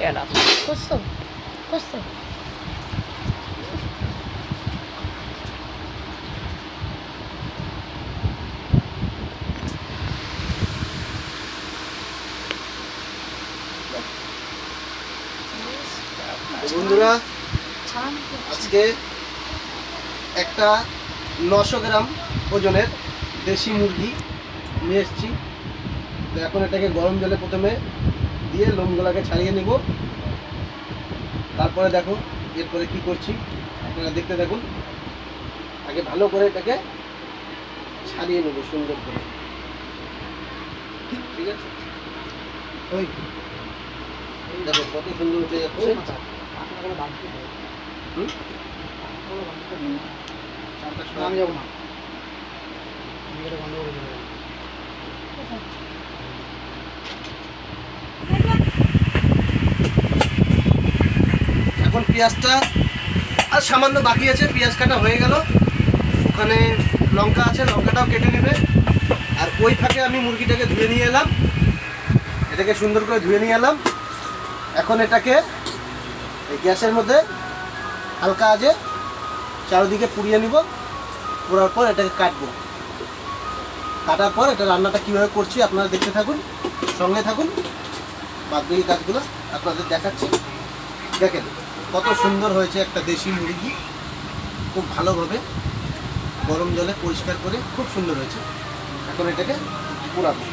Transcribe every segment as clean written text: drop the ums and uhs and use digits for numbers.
এরা করছো করছো বন্ধুরা আজকে একটা 900 গ্রাম ওজনের দেশি মুরগি নিয়ে এসেছি। তো এখন এটাকে গরম জলে প্রথমে দিয়ে লোমগুলোকে ছাড়িয়ে নিব, তারপরে দেখো এরপরে কি করছি আপনারা দেখতে থাকুন। আগে ভালো করে এটাকে ছাড়িয়ে নেব সুন্দর করে, ঠিক আছে? ওই দেখো কত সুন্দর উঠে যাচ্ছে। আমি যাবো না, এখন পেঁয়াজটা আর সামান্য বাকি আছে, পেঁয়াজ কাটা হয়ে গেল, ওখানে লঙ্কা আছে, লঙ্কাটাও কেটে নেবে। আর ওই ফাঁকে আমি মুরগিটাকে ধুয়ে নিয়ে এলাম, এটাকে সুন্দর করে ধুয়ে নিয়ে এলাম। এখন এটাকে এই গ্যাসের মধ্যে হালকা আজে চারিদিকে পুড়িয়ে নিব, পোড়ার পর এটাকে কাটবো। কাটার পর এটা রান্নাটা কীভাবে করছি আপনারা দেখতে থাকুন, সঙ্গে থাকুন, বাদবাকি কাজগুলো আপনাদের দেখাচ্ছি। দেখেন কত সুন্দর হয়েছে একটা দেশি মুরগি, খুব ভালোভাবে গরম জলে পরিষ্কার করে খুব সুন্দর হয়েছে। এখন এটাকে পোড়াবো।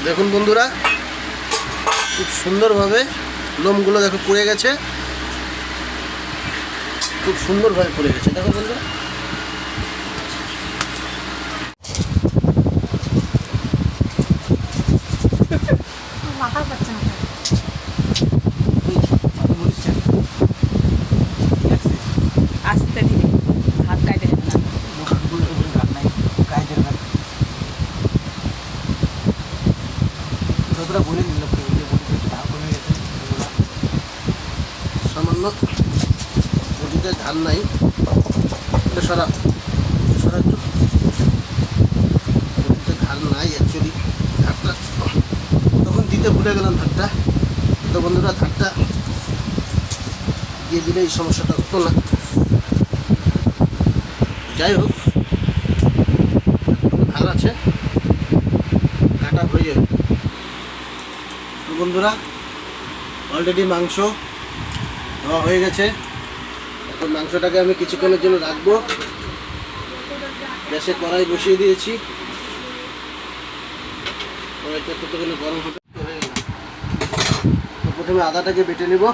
দেখুন বন্ধুরা খুব সুন্দরভাবে লোমগুলো দেখো পুড়ে গেছে, খুব সুন্দরভাবে পুড়ে গেছে। দেখো বন্ধুরা মাথা পাচ্ছে না, আস্তে দিবি, হাত কাটে যাবে না। সামান্য বডিতে ধান নাই, সরা সরা বডিতে ধান নাই অ্যাকচুয়ালি। ধারটা তখন দিতে ভুলে গেলাম ধারটা, তো বন্ধুরা ধারটা দিয়ে দিলে এই সমস্যাটা হতো না। যাই হোক ধার আছে, কাটা হয়ে যাবে। তো বন্ধুরা অলরেডি মাংস ধোয়া হয়ে গেছে। এখন মাংসটাকে আমি কিছুক্ষণের জন্য রাখবো। গ্যাসে কড়াই বসিয়ে দিয়েছি, কড়াইটা কতক্ষণে গরম হতে হয়ে গেল। তো প্রথমে আদাটাকে বেটে নেব।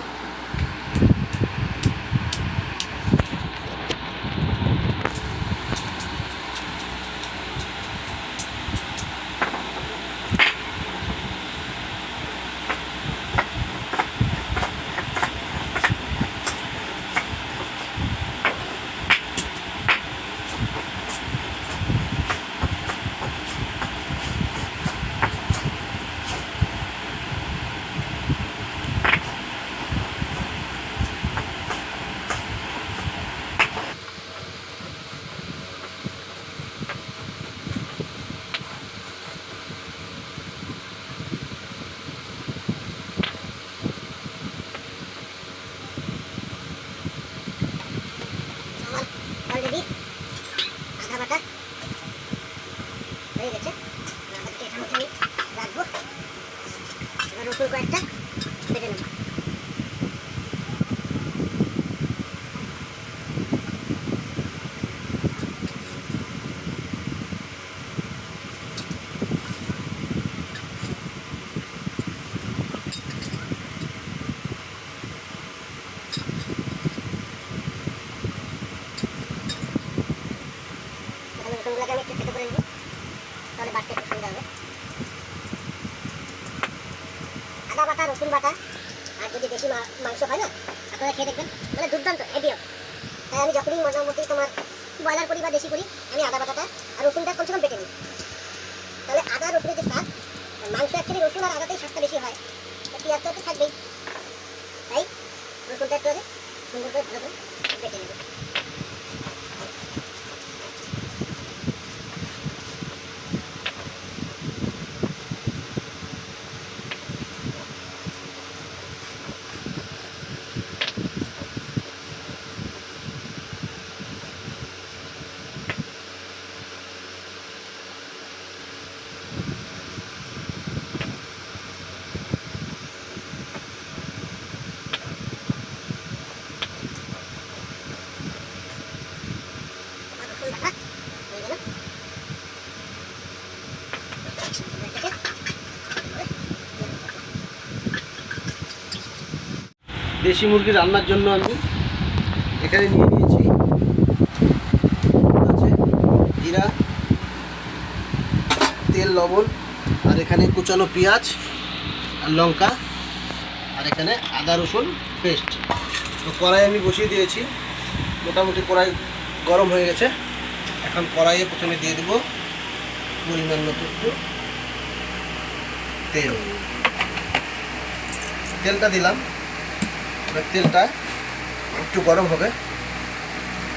রসুনগুলোকে আমি একটু থেতো করে নেব, তাহলে বাটতে একটু সুবিধা হবে। আদা বাটা, রসুন বাটা, আর যদি দেশি মাংস হয় না, আপনারা খেয়ে দেখবেন, মানে দুর্দান্ত হেভি হবে। তাই আমি যখনই মোটামুটি তোমার ব্রয়লার করি বা দেশি করি, আমি আদা বাটাটা আর রসুনটা কমসে কম বেটে নিই। তাহলে আদা রসুনের যে স্বাদ, মাংস অ্যাকচুয়ালি রসুন আর আদাতেই স্বাদটা বেশি হয়, পেঁয়াজটা তো থাকবেই। তাই রসুনটা একটু আগে সুন্দর করে ভালো করে বেটে নেব। রসুন বাটা হয়ে গেল। দেশি মুরগি রান্নার জন্য আমি এখানে নিয়ে নিয়েছি আছে জিরা, তেল, লবণ, আর এখানে কুচানো পেঁয়াজ আর লঙ্কা, আর এখানে আদা রসুন পেস্ট। তো কড়াই আমি বসিয়ে দিয়েছি, মোটামুটি কড়াই গরম হয়ে গেছে। এখন কড়াইয়ে প্রথমে দিয়ে দেবো পরিমাণ মতো একটু তেল। তেলটা দিলাম, এবার তেলটা একটু গরম হবে,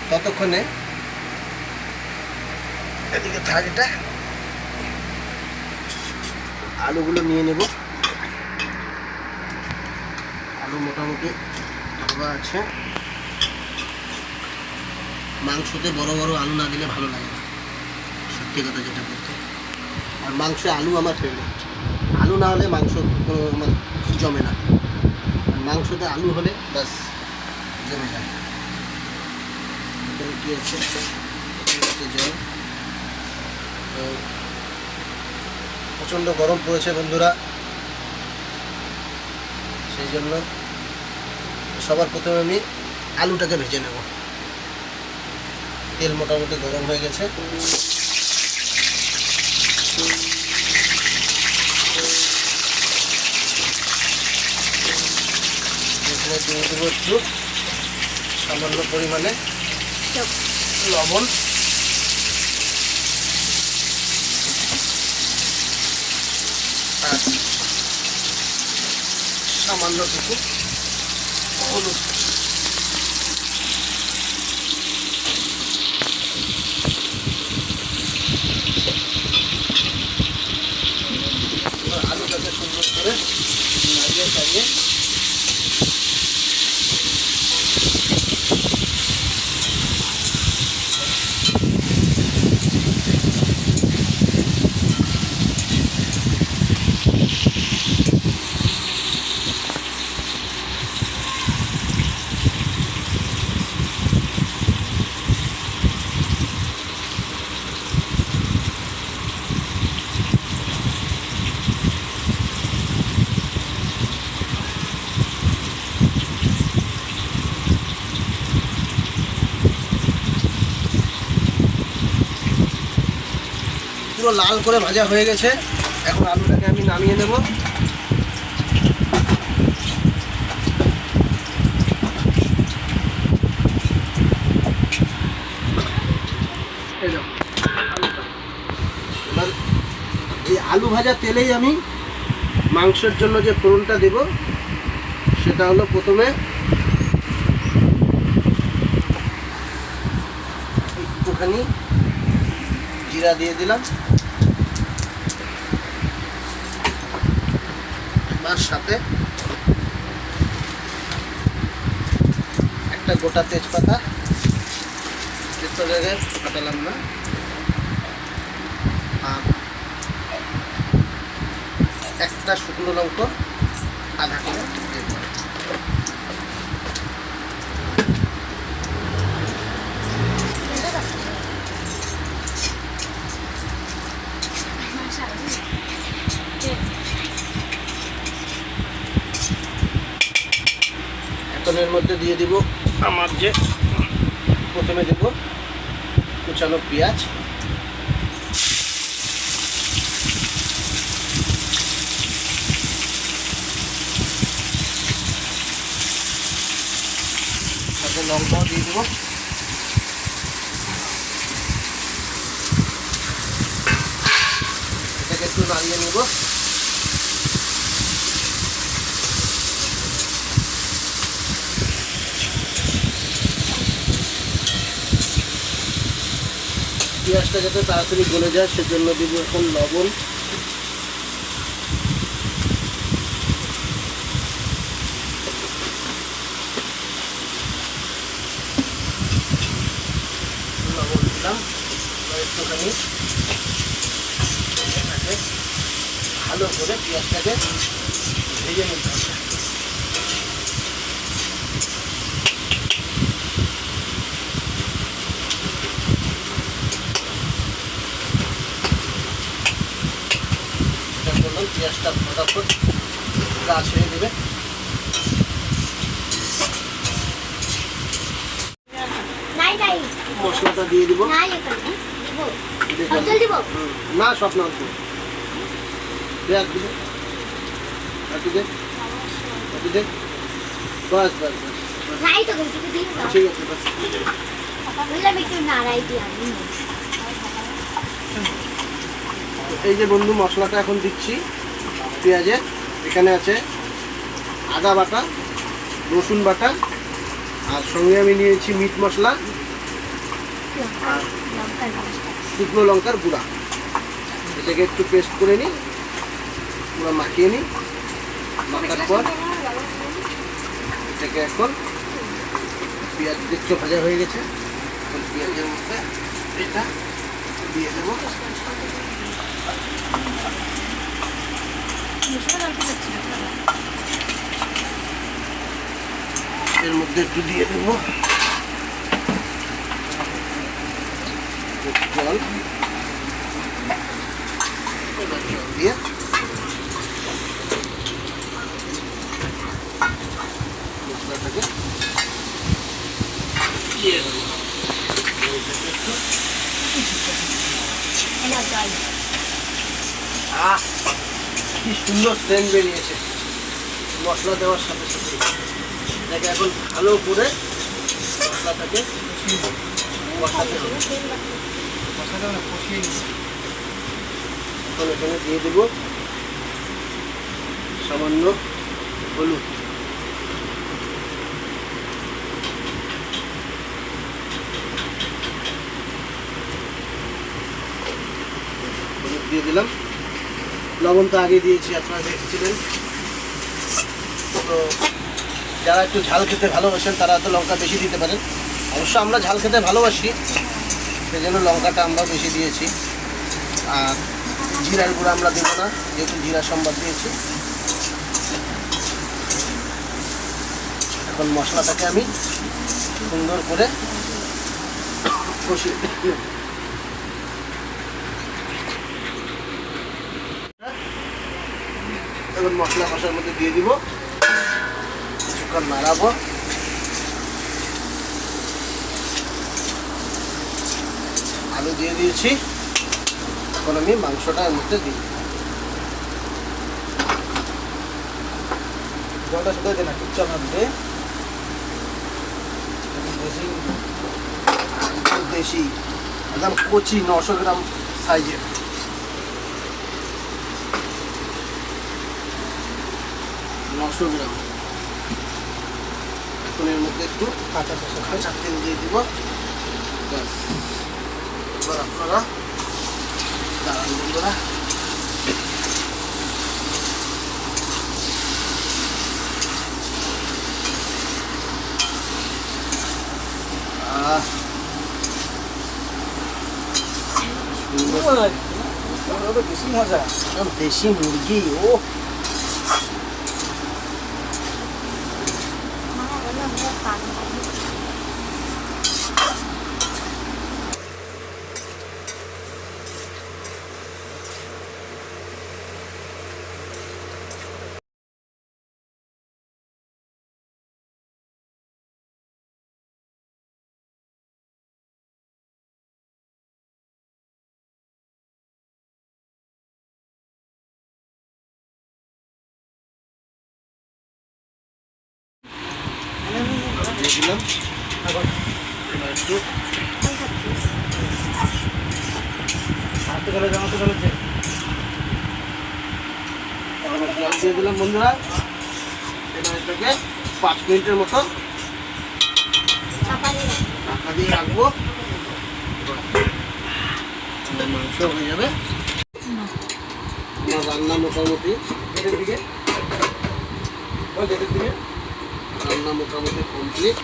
ততক্ষণে এদিকে থাক, এটা আলুগুলো নিয়ে নেব। আলু মোটামুটি ধোয়া আছে। মাংসতে বড় বড় আলু না দিলে ভালো লাগে না, সত্যি কথা যেটা বলতে। আর মাংসে আলু আমার ফেভারিট। আলু না হলে মাংস কোনো আমার জমে না, আর মাংসতে আলু হলে ব্যাস জমে যায়। এখানে কী আছে, জল। তো প্রচণ্ড গরম পড়েছে বন্ধুরা, সেই জন্য সবার প্রথমে আমি আলুটাকে ভেজে নেব। তেল মোটামুটি গরম হয়ে গেছে, এখানে দিয়ে দেবো একটু সামান্য পরিমাণে লবণ, আর সামান্যটুকু হলুদ। আলুটাকে সুন্দর করে নাড়িয়ে চাড়িয়ে পুরো লাল করে ভাজা হয়ে গেছে। এখন আলুটাকে আমি নামিয়ে নেব। এবার এই আলু ভাজা তেলেই আমি মাংসের জন্য যে ফোড়নটা দেব, সেটা হলো প্রথমে একটুখানি জিরা দিয়ে দিলাম, তার সাথে একটা গোটা তেজপাতা, তেজপাতাকে ফাটালাম না, আর একটা শুকনো লঙ্কা আধা করে দিয়ে দিলাম। এখন এর মধ্যে দিয়ে দিব আমার যে প্রথমে দেব কুচানো পেঁয়াজ, লঙ্কাও দিয়ে দেবো। এটাকে একটু নাড়িয়ে নেব। পেঁয়াজটা যাতে তাড়াতাড়ি গলে যায় সেজন্য দিব এখন লবণ। লবণ দিলাম একটুখানি, এটাকে ভালো করে পেঁয়াজটাকে ভেজে নিতে হবে। পেঁয়াজটা ফটাফট গা ছেড়ে দেবে। নাই নাই মশলাটা দিয়ে দিব। নাই এখানে দিব দেখলাম। অঞ্চল দিব না সব না অল্প পেঁয়াজ দিবে, একটু দে, একটু দে, বাস বাস বাস, নাই তো কিছু দিই না ঠিক আছে বাস। বললাম একটু নাড়াই দিই আমি। এই যে বন্ধু মশলাটা এখন দিচ্ছি পেঁয়াজের। এখানে আছে আদা বাটা, রসুন বাটা, আর সঙ্গে আমি নিয়েছি মিট মশলা, আর শুকনো লঙ্কার গুঁড়া। এটাকে একটু পেস্ট করে নিই, পুরো মাখিয়ে নিই। মাখার পর এটাকে এখন পেঁয়াজ দেখছো ভাজা হয়ে গেছে, এখন পেঁয়াজের মধ্যে এটা দিয়ে দেবো। এর মধ্যে একটু দিয়ে দেবো জল, এবার জল দিয়ে মশলাটাকে দিয়ে দেবো। আহ কি সুন্দর সেন্ট বেরিয়েছে মশলা দেওয়ার সাথে সাথে। এটাকে এখন ভালো করে মশলাটাকে কষাতে হবে। এখন এখানে দিয়ে দেবো সামান্য হলুদ। হলুদ দিয়ে দিলাম। লবণ তো আগে দিয়েছি, আপনারা দেখছিলেন। তো যারা একটু ঝাল খেতে ভালোবাসেন তারা তো লঙ্কা বেশি দিতে পারেন। অবশ্য আমরা ঝাল খেতে ভালোবাসি, সেই জন্য লঙ্কাটা আমরাও বেশি দিয়েছি। আর জিরার গুঁড়া আমরা দেবো না, যেহেতু জিরা সম্বাদ দিয়েছি। এখন মশলাটাকে আমি সুন্দর করে কষিয়ে এখন মশলা কষার মধ্যে দিয়ে দিব, কিছুক্ষণ নাড়াবো। আলু দিয়ে দিয়েছি, এখন আমি মাংসটা এর মধ্যে দিই। জলটা শুধু দেয় না, কিচ্ছু না দিতে। দেশি একদম কচি 900 গ্রাম সাইজের। 900 গ্রাম। এখন এর মধ্যে একটু কাঁচা তেল দিয়ে দিব। ব্যাস, এবার আপনারা দাঁড়ান বন্ধুরা। বেশি মজা, দেশি মুরগি। ও দিয়ে দিলাম। এবার একটু জল দিয়ে দিলাম বন্ধুরা। এবার এটাকে 5 মিনিটের মতো ঢাকা দিয়ে রাখবো। মাংস হয়ে যাবে। আমার রান্না মোটামুটি রান্না মোটামুটি কমপ্লিট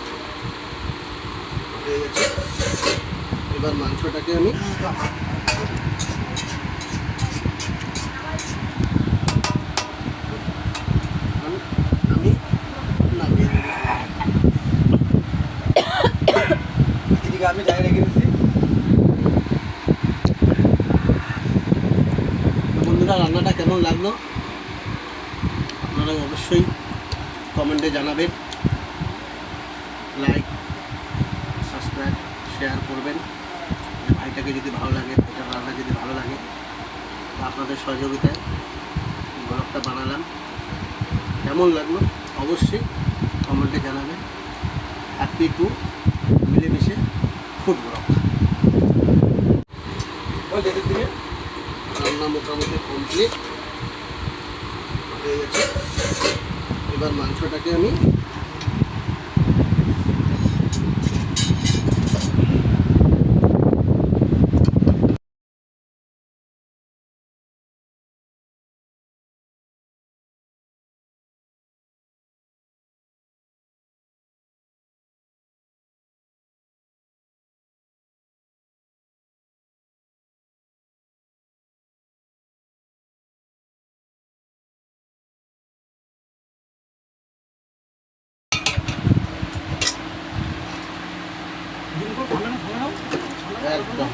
হয়ে গেছে। এবার মাংসটাকে আমি নামিয়ে দেবো। এদিকে আমি জায়গায় রেখে দিচ্ছি। বন্ধুরা রান্নাটা কেমন লাগলো আপনারা অবশ্যই কমেন্টে জানাবেন। লাইক, সাবস্ক্রাইব, শেয়ার করবেন। ভাইটাকে যদি ভালো লাগে, এটা রান্না যদি ভালো লাগে, আপনাদের সহযোগিতায় ব্লগটা বানালাম। কেমন লাগলো অবশ্যই কমেন্টে জানাবেন। হ্যাপি টু মিলেমিশে ফুড ব্লগ। রান্না মোটামুটি কমপ্লিট হয়ে গেছে। এবার মাংসটাকে আমি একদম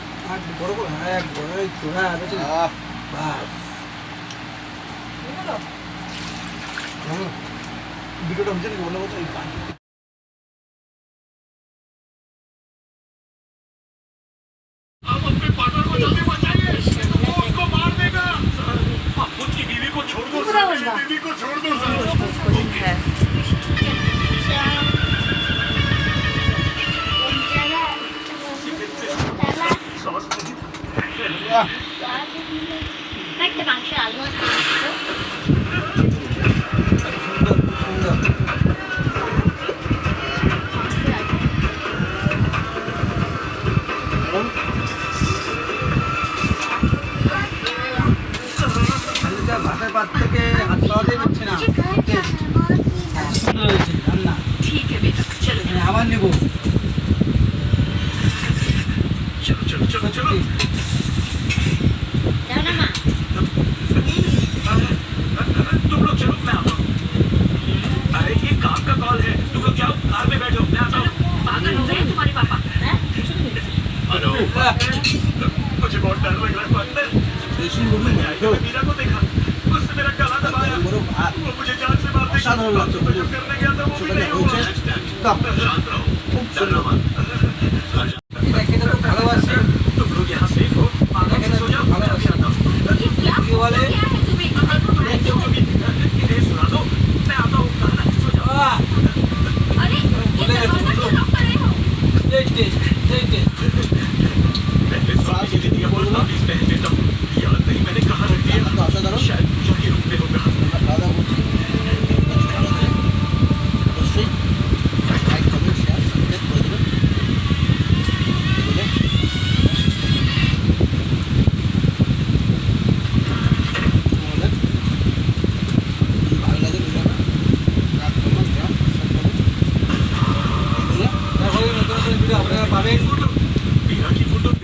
ভিডিওটা হচ্ছে নাকি বলে মতো आप अपने पार्टनर को जल्दी बचाइए, वो उसको मार देगा। आप खुद की बीवी को छोड़ दो सर, मेरी बीवी को छोड़ दो सर। একটা মাংস আলু ভাতের পাত থেকে হাত পাওয়াতেই পারছি না। সুন্দর হয়েছে রান্না। ठीक है बेटा चलो আবার নেবো। चलो चलो चलो चलो। দাও না মা। तुम लोग चलो, मैं आता हूँ। अरे ये काम का कॉल है, तुम लोग जाओ, कार में बैठो, मैं आता हूँ। पागल हो गए तुम्हारे पापा हेलो, मुझे बहुत डर लग रहा है पार्टनर। দেশি মুরগি मैंने মাংস मीरा को देखा, उसने मेरा गला दबाया, বড় ভাত वो मुझे जान से मार देगा। অসাধারণ লাগছে। तो जो करने गया था वो भी नहीं हुआ। शांत रहो, डरना मत। এটা খেতে খুব ভালোবাসি। तुम लोग यहाँ सेफ हो, आराम से सो जाओ, मैं अभी आता हूँ। ये क्या ये वाले क्या है तुम्हें इन्हें सुना दो, मैं आता हूँ, खाना सो जाओ। अरे ये दरवाजा क्यों लॉक कर रहे हो पहले स्वामी की दीदी का बोल वापिस पहन लेता हूँ। याद नहीं मैंने कहाँ रख दिया, তো অসাধারণ। शायद जो कि रुकने होगा। খাওয়া দাওয়া করছি। অবশ্যই লাইক, কমেন্ট, শেয়ার, সাবস্ক্রাইব করে দেবেন। বলে আমাদের যদি ভালো লাগে ভিডিওটা লাইক, কমেন্ট, শেয়ার, সাবস্ক্রাইব করে দেখো নতুন নতুন ভিডিও আপনারা পাবেন।